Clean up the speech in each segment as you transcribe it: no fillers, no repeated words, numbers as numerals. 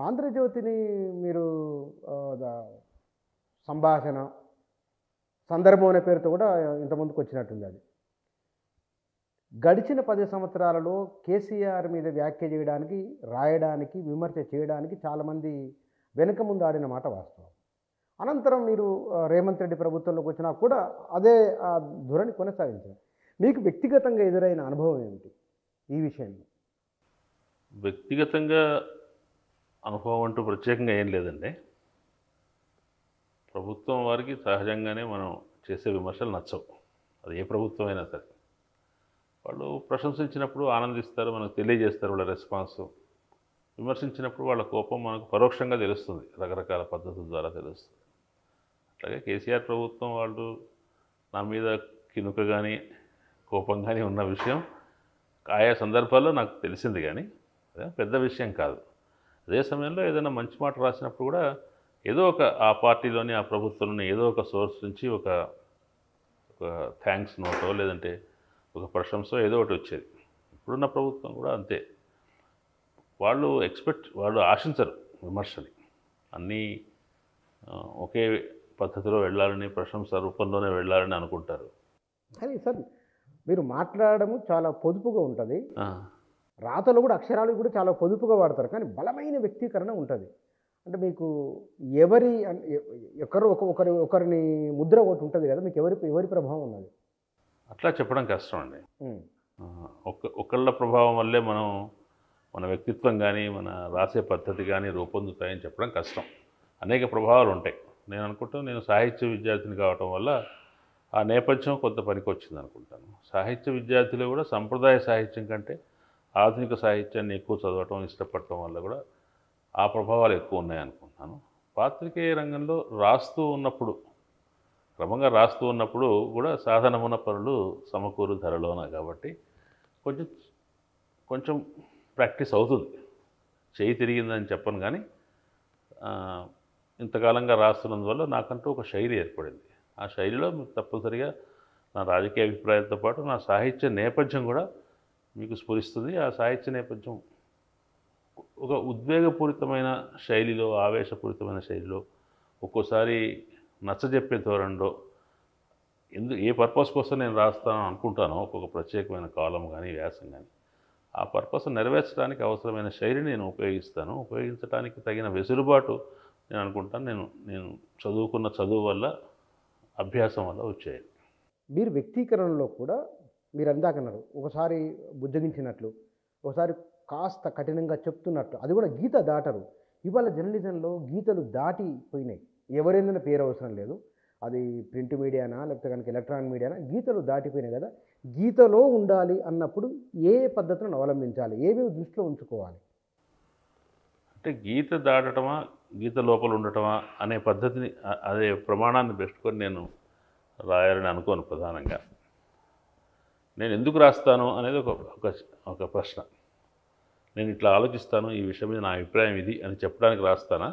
ఆంధ్రజ్యోతిని మీరు ఆహ్, ద సంభాషణ, సందర్భం అనే పేరుతో కూడా ఇంతకుముందుకు వచ్చినట్టుంది అది. గడిచిన 10 సంవత్సరాలలో కేసీఆర్ మీద వ్యాఖ్య చేయడానికి, రాయడానికి, విమర్శ చేయడానికి చాలామంది వెనక ముందు ఆడిన మాట వాస్తవం. అనంతరం మీరు రేవంత్ రెడ్డి ప్రభుత్వంలోకి వచ్చినా కూడా అదే ధోరణి కొనసాగించారు. మీకు వ్యక్తిగతంగా ఎదురైన అనుభవం ఏమిటి ఈ విషయంలో? వ్యక్తిగతంగా అనుభవం అంటూ ప్రత్యేకంగా ఏం లేదండి. ప్రభుత్వం వారికి సహజంగానే మనం చేసే విమర్శలు నచ్చవు. అది ఏ ప్రభుత్వం అయినా సరే. వాళ్ళు ప్రశంసించినప్పుడు ఆనందిస్తారు, మనకు తెలియజేస్తారు వాళ్ళ రెస్పాన్స్. విమర్శించినప్పుడు వాళ్ళ కోపం మనకు పరోక్షంగా తెలుస్తుంది, రకరకాల పద్ధతుల ద్వారా తెలుస్తుంది. అట్లాగే కేసీఆర్ ప్రభుత్వం వాళ్ళు నా మీద కినుక కానీ కోపం కానీ ఉన్న విషయం ఆయా సందర్భాల్లో నాకు తెలిసింది, కానీ అదే పెద్ద విషయం కాదు. అదే సమయంలో ఏదైనా మంచి మాట రాసినప్పుడు కూడా ఏదో ఒక ఆ పార్టీలోని ఆ ప్రభుత్వంలోని ఏదో ఒక సోర్స్ నుంచి ఒక ఒక థ్యాంక్స్ నోటో లేదంటే ఒక ప్రశంసో ఏదో ఒకటి వచ్చేది. ఇప్పుడున్న ప్రభుత్వం కూడా అంతే. వాళ్ళు ఆశించరు విమర్శని. అన్నీ ఒకే పద్ధతిలో వెళ్ళాలని, ప్రశంస రూపంలోనే వెళ్ళాలని అనుకుంటారు. కానీ సార్, మీరు మాట్లాడడము చాలా పొదుపుగా ఉంటుంది. రాతలో కూడా అక్షరాలు కూడా చాలా పొదుపుగా వాడతారు. కానీ బలమైన వ్యక్తీకరణ ఉంటుంది. అంటే మీకు ఎవరి ఒకరిని ముద్ర ఒకటి ఉంటుంది కదా, మీకు ఎవరి ప్రభావం ఉన్నది? అట్లా చెప్పడం కష్టం అండి. ఒకళ్ళ ప్రభావం వల్లే మన వ్యక్తిత్వం కానీ మన రాసే పద్ధతి కానీ రూపొందుతాయని చెప్పడం కష్టం. అనేక ప్రభావాలు ఉంటాయి. నేను అనుకుంటాను, నేను సాహిత్య విద్యార్థిని కావటం వల్ల ఆ నేపథ్యం కొంత పనికొచ్చింది అనుకుంటాను. సాహిత్య విద్యార్థులు కూడా సంప్రదాయ సాహిత్యం కంటే ఆధునిక సాహిత్యాన్ని ఎక్కువ చదవటం, ఇష్టపడటం వల్ల కూడా ఆ ప్రభావాలు ఎక్కువ ఉన్నాయనుకుంటున్నాను. పాత్రికేయ రంగంలో క్రమంగా రాస్తూ ఉన్నప్పుడు కూడా సాధనమున పనులు సమకూరు ధరలోన, కాబట్టి కొంచెం ప్రాక్టీస్ అవుతుంది. చేయి తిరిగిందని చెప్పను, కానీ ఇంతకాలంగా రాస్తున్నందువల్ల నాకంటూ ఒక శైలి ఏర్పడింది. ఆ శైలిలో మీకు తప్పనిసరిగా నా రాజకీయ అభిప్రాయాలతో పాటు నా సాహిత్య నేపథ్యం కూడా మీకు స్ఫురిస్తుంది. ఆ సాహిత్య నేపథ్యం ఒక ఉద్వేగపూరితమైన శైలిలో, ఆవేశపూరితమైన శైలిలో, ఒక్కోసారి నచ్చజెప్పే ధోరణిలో, ఏ పర్పస్ కోసం నేను రాస్తానో అనుకుంటానో ఒక్కొక్క ప్రత్యేకమైన కాలం కానీ వ్యాసం కానీ, ఆ పర్పస్ నెరవేర్చడానికి అవసరమైన శైలిని నేను ఉపయోగిస్తాను. ఉపయోగించడానికి తగిన వెసులుబాటు నేను అనుకుంటాను నేను చదువుకున్న చదువు వల్ల, అభ్యాసం వల్ల వచ్చాయి. మీరు వ్యక్తీకరణలో కూడా మీరు అందాకన్నారు, ఒకసారి బుజ్జగించినట్లు, ఒకసారి కాస్త కఠినంగా చెప్తున్నట్టు, అది కూడా గీత దాటరు. ఇవాళ జర్నలిజంలో గీతలు దాటిపోయినాయి. ఎవరైనా పేరు అవసరం లేదు, అది ప్రింట్ మీడియానా లేకపోతే కనుక ఎలక్ట్రానిక్ మీడియానా, గీతలు దాటిపోయినాయి కదా. గీతలో ఉండాలి అన్నప్పుడు ఏ పద్ధతులను అవలంబించాలి, ఏమేమి దృష్టిలో ఉంచుకోవాలి? అంటే గీత దాటటమా, గీత లోపల ఉండటమా అనే పద్ధతిని, అదే ప్రమాణాన్ని పెట్టుకొని నేను రాయాలని అనుకోను. ప్రధానంగా నేను ఎందుకు రాస్తాను అనేది ఒక ప్రశ్న. నేను ఇట్లా ఆలోచిస్తాను, ఈ విషయం మీద నా అభిప్రాయం ఇది అని చెప్పడానికి రాస్తానా,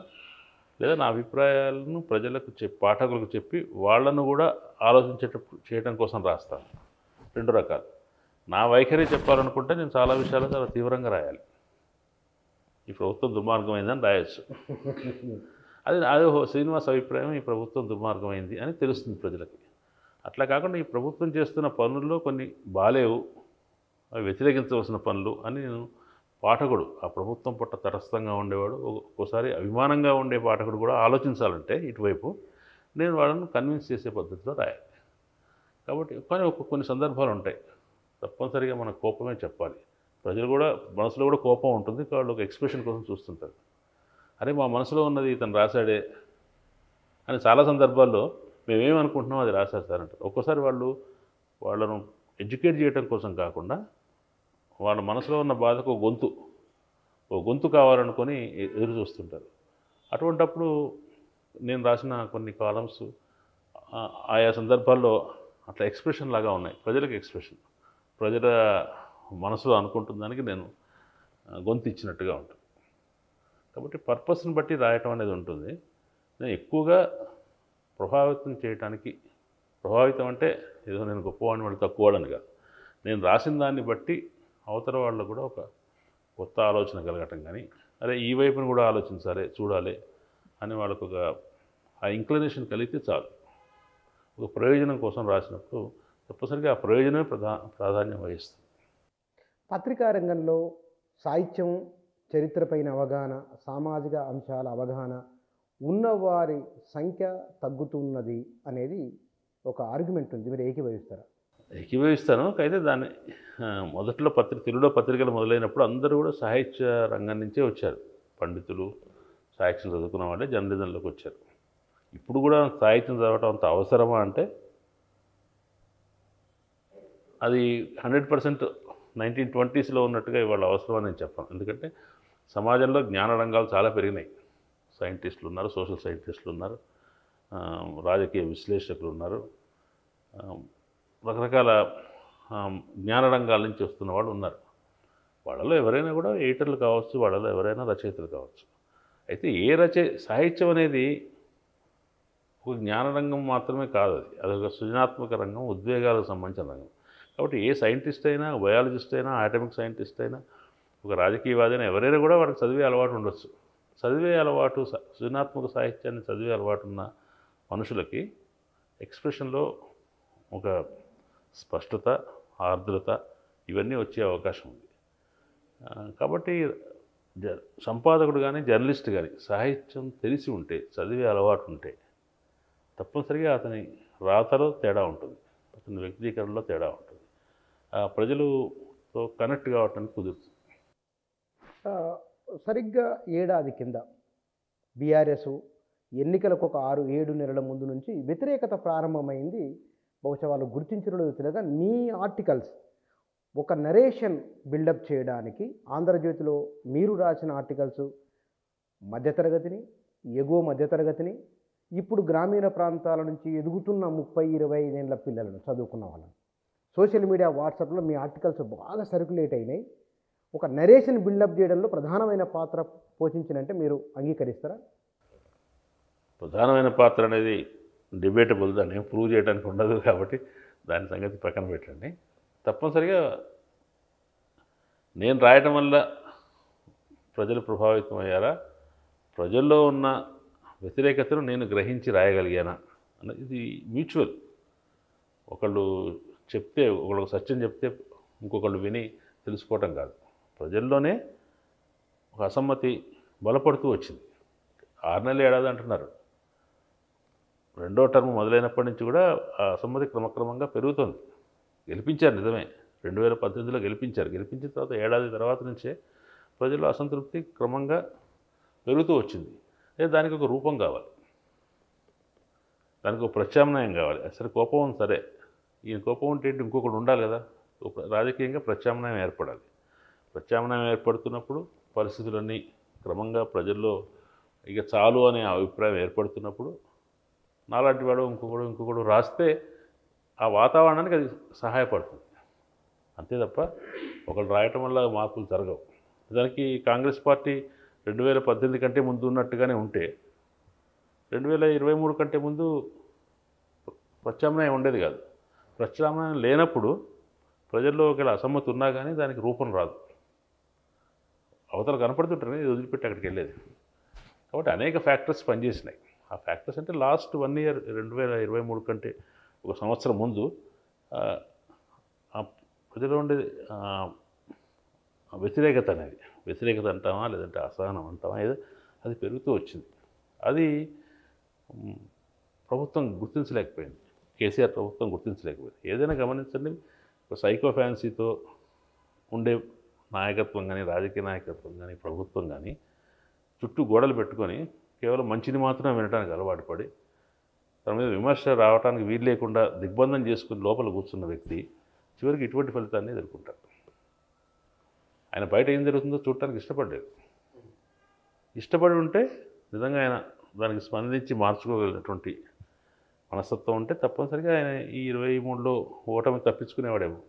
లేదా నా అభిప్రాయాలను ప్రజలకు పాఠకులకు చెప్పి వాళ్ళను కూడా ఆలోచించేటప్పుడు చేయడం కోసం రాస్తాను. రెండు రకాలు. నా వైఖరి చెప్పాలనుకుంటే నేను చాలా విషయాలు చాలా తీవ్రంగా రాయాలి. ఈ ప్రభుత్వం దుర్మార్గమైందని రాయొచ్చు. అది శ్రీనివాస్ అభిప్రాయం, ఈ ప్రభుత్వం దుర్మార్గమైంది అని తెలుస్తుంది ప్రజలకి. అట్లా కాకుండా ఈ ప్రభుత్వం చేస్తున్న పనుల్లో కొన్ని బాలేవు, అవి వ్యతిరేకించవలసిన పనులు అని నేను పాఠకుడు, ఆ ప్రభుత్వం పట్ల తటస్థంగా ఉండేవాడు, ఒక్కోసారి అభిమానంగా ఉండే పాఠకుడు కూడా ఆలోచించాలంటే ఇటువైపు నేను వాళ్ళను కన్విన్స్ చేసే పద్ధతిలో రాయాలి. కాబట్టి కానీ కొన్ని సందర్భాలు ఉంటాయి, తప్పనిసరిగా మన కోపమే చెప్పాలి. ప్రజలు కూడా మనసులో కూడా కోపం ఉంటుంది, వాళ్ళు ఒక ఎక్స్ప్రెషన్ కోసం చూస్తుంటారు. అరే మా మనసులో ఉన్నది ఇతను రాశాడే అని చాలా సందర్భాల్లో మేమేమనుకుంటున్నాం అది రాశారు సార్ అంటారు. ఒక్కోసారి వాళ్ళను ఎడ్యుకేట్ చేయడం కోసం కాకుండా వాళ్ళ మనసులో ఉన్న బాధకు ఓ గొంతు కావాలనుకొని ఎదురు చూస్తుంటారు. అటువంటప్పుడు నేను రాసిన కొన్ని కాలమ్స్ ఆయా సందర్భాల్లో అట్లా ఎక్స్ప్రెషన్ లాగా ఉన్నాయి. ప్రజలకు ఎక్స్ప్రెషన్, ప్రజల మనసులో అనుకుంటున్న దానికి నేను గొంతు ఇచ్చినట్టుగా ఉంటుంది. కాబట్టి పర్పస్ని బట్టి రాయటం అనేది ఉంటుంది. నేను ఎక్కువగా ప్రభావితం అంటే ఏదో నేను గొప్పవాడిని, వాళ్ళు తక్కువవాడని కాదు. నేను రాసిన దాన్ని బట్టి అవతల వాళ్ళు కూడా ఒక కొత్త ఆలోచన కలగటం కానీ, అరే ఈ వైపును కూడా ఆలోచించాలి, చూడాలి అని వాళ్ళకు ఒక ఆ ఇంక్లినేషన్ కలిగితే చాలు. ఒక ప్రయోజనం కోసం రాసినప్పుడు తప్పనిసరిగా ఆ ప్రయోజనమే ప్రాధాన్యం వహిస్తుంది. పత్రికా రంగంలో సాహిత్యం, చరిత్రపైన అవగాహన, సామాజిక అంశాల అవగాహన ఉన్నవారి సంఖ్య తగ్గుతున్నది అనేది ఒక ఆర్గ్యుమెంట్ ఉంది. మీరు ఏకీభవిస్తారా? ఏకీభవిస్తాను. అయితే దాన్ని మొదట్లో తెలుగులో పత్రికలు మొదలైనప్పుడు అందరూ కూడా సాహిత్య రంగం నుంచే వచ్చారు. పండితులు, సాహిత్యం చదువుకున్న వాళ్ళే జర్నలిజంలోకి వచ్చారు. ఇప్పుడు కూడా సాహిత్యం చదవటం అంత అవసరమా అంటే అది 100% 1920sలో ఉన్నట్టుగా ఇవాళ అవసరమని నేను చెప్పను. ఎందుకంటే సమాజంలో జ్ఞాన రంగాలు చాలా పెరిగినాయి. సైంటిస్టులు ఉన్నారు, సోషల్ సైంటిస్టులు ఉన్నారు, రాజకీయ విశ్లేషకులు ఉన్నారు, రకరకాల జ్ఞాన రంగాల నుంచి వస్తున్న వాళ్ళు ఉన్నారు. వాళ్ళలో ఎవరైనా కూడా ఎడిటర్లు కావచ్చు, వాళ్ళలో ఎవరైనా రచయితలు కావచ్చు. అయితే సాహిత్యం అనేది ఒక జ్ఞాన రంగం మాత్రమే కాదు, అది ఒక సృజనాత్మక రంగం, ఉద్వేగాలకు సంబంధించిన రంగం. కాబట్టి ఏ సైంటిస్ట్ అయినా, బయాలజిస్ట్ అయినా, ఆటమిక్ సైంటిస్ట్ అయినా, ఒక రాజకీయవాది అయినా ఎవరైనా కూడా వాడికి చదివే అలవాటు ఉండొచ్చు. చదివే అలవాటు, సృజనాత్మక సాహిత్యాన్ని చదివే అలవాటు ఉన్న మనుషులకి ఎక్స్ప్రెషన్లో ఒక స్పష్టత, ఆర్ద్రత ఇవన్నీ వచ్చే అవకాశం ఉంది. కాబట్టి సంపాదకుడు కానీ, జర్నలిస్ట్ కానీ సాహిత్యం తెలిసి ఉంటే, చదివే అలవాటు ఉంటే తప్పనిసరిగా అతని రాతలో తేడా ఉంటుంది, అతని వ్యక్తీకరణలో తేడా ఉంటుంది, ప్రజలతో కనెక్ట్ కావటానికి కుదురుతుంది. సరిగ్గా ఏడాది కింద బీఆర్ఎస్ ఎన్నికలకు ఒక 6-7 నెలల ముందు నుంచి వ్యతిరేకత ప్రారంభమైంది. బహుశా వాళ్ళు గుర్తించడం తెలియక మీ ఆర్టికల్స్ ఒక నరేషన్ బిల్డప్ చేయడానికి ఆంధ్రజ్యోతిలో మీరు రాసిన ఆర్టికల్స్ మధ్యతరగతిని, ఎగువ మధ్యతరగతిని, ఇప్పుడు గ్రామీణ ప్రాంతాల నుంచి ఎదుగుతున్న 30-25 ఏళ్ళ పిల్లలను చదువుకున్న వాళ్ళని సోషల్ మీడియా, వాట్సాప్లో మీ ఆర్టికల్స్ బాగా సర్క్యులేట్ అయినాయి. ఒక నరేషన్ బిల్డప్ చేయడంలో ప్రధానమైన పాత్ర పోషించినంటే మీరు అంగీకరిస్తారా? ప్రధానమైన పాత్ర అనేది డిబేటబుల్, దాన్ని ప్రూవ్ చేయడానికి ఉండదు. కాబట్టి దాని సంగతి పక్కన పెట్టండి. తప్పనిసరిగా నేను రాయటం వల్ల ప్రజలు ప్రభావితం అయ్యారా, ప్రజల్లో ఉన్న వ్యతిరేకతను నేను గ్రహించి రాయగలిగానా అన్నది ఇది మ్యూచువల్. ఒకళ్ళు సత్యం చెప్తే ఇంకొకళ్ళు విని తెలుసుకోవటం కాదు. ప్రజల్లోనే ఒక అసమ్మతి బలపడుతూ వచ్చింది. 6 నెలలు ఏడాది అంటున్నారు. రెండో టర్మ్ మొదలైనప్పటి నుంచి కూడా ఆ అసమ్మతి క్రమక్రమంగా పెరుగుతుంది. గెలిపించారు, నిజమే, 2018లో గెలిపించారు. గెలిపించిన తర్వాత ఏడాది తర్వాత నుంచే ప్రజల్లో అసంతృప్తి క్రమంగా పెరుగుతూ వచ్చింది. దానికి ఒక రూపం కావాలి, దానికి ఒక ప్రత్యామ్నాయం కావాలి. సరే, కోపం ఉంది, సరే, ఈయన కోపం ఉంటే ఇంకొకటి ఉండాలి కదా. రాజకీయంగా ప్రత్యామ్నాయం ఏర్పడాలి. ప్రత్యామ్నాయం ఏర్పడుతున్నప్పుడు పరిస్థితులన్నీ క్రమంగా ప్రజల్లో ఇక చాలు అనే అభిప్రాయం ఏర్పడుతున్నప్పుడు నాలాంటి వాడు ఇంకొకడు రాస్తే ఆ వాతావరణానికి అది సహాయపడుతుంది. అంతే తప్ప ఒకళ్ళు రాయటం వల్ల మార్పులు జరగవు. దానికి కాంగ్రెస్ పార్టీ 2018 కంటే ముందు ఉన్నట్టుగానే ఉంటే 2023 కంటే ముందు ప్రత్యామ్నాయం ఉండేది కాదు. ప్రత్యామ్నాయం లేనప్పుడు ప్రజల్లో ఒకవేళ అసమ్మతి ఉన్నా కానీ దానికి రూపం రాదు. అవతల కనపడుతుంటారని ఇది వదిలిపెట్టి అక్కడికి వెళ్ళేది. కాబట్టి అనేక ఫ్యాక్టర్స్ పనిచేసినాయి. ఆ ఫ్యాక్టర్స్ అంటే లాస్ట్ 1 year 2023 కంటే ఒక సంవత్సరం ముందు ప్రజలు ఉండే వ్యతిరేకత అంటామా, లేదంటే అసహనం అంటామా, ఏదో అది పెరుగుతూ వచ్చింది. అది ప్రభుత్వం గుర్తించలేకపోయింది. కేసీఆర్ ప్రభుత్వం గుర్తించలేకపోయింది. ఏదైనా గమనించండి, సైకో ఫ్యాన్సీతో ఉండే నాయకత్వం కానీ, రాజకీయ నాయకత్వం కానీ, ప్రభుత్వం కానీ చుట్టూ గోడలు పెట్టుకొని కేవలం మంచిని మాత్రమే వినడానికి అలవాటు పడి తన మీద విమర్శ రావడానికి వీలు లేకుండా దిగ్బంధం చేసుకుని లోపల కూర్చున్న వ్యక్తి చివరికి ఇటువంటి ఫలితాన్ని ఎదుర్కొంటారు. ఆయన బయట ఏం జరుగుతుందో చూడటానికి ఇష్టపడి ఉంటే నిజంగా ఆయన దానికి స్పందించి మార్చుకోగలిగినటువంటి మనస్తత్వం ఉంటే తప్పనిసరిగా ఆయన ఈ 23లో ఓటమి తప్పించుకునేవాడేమో.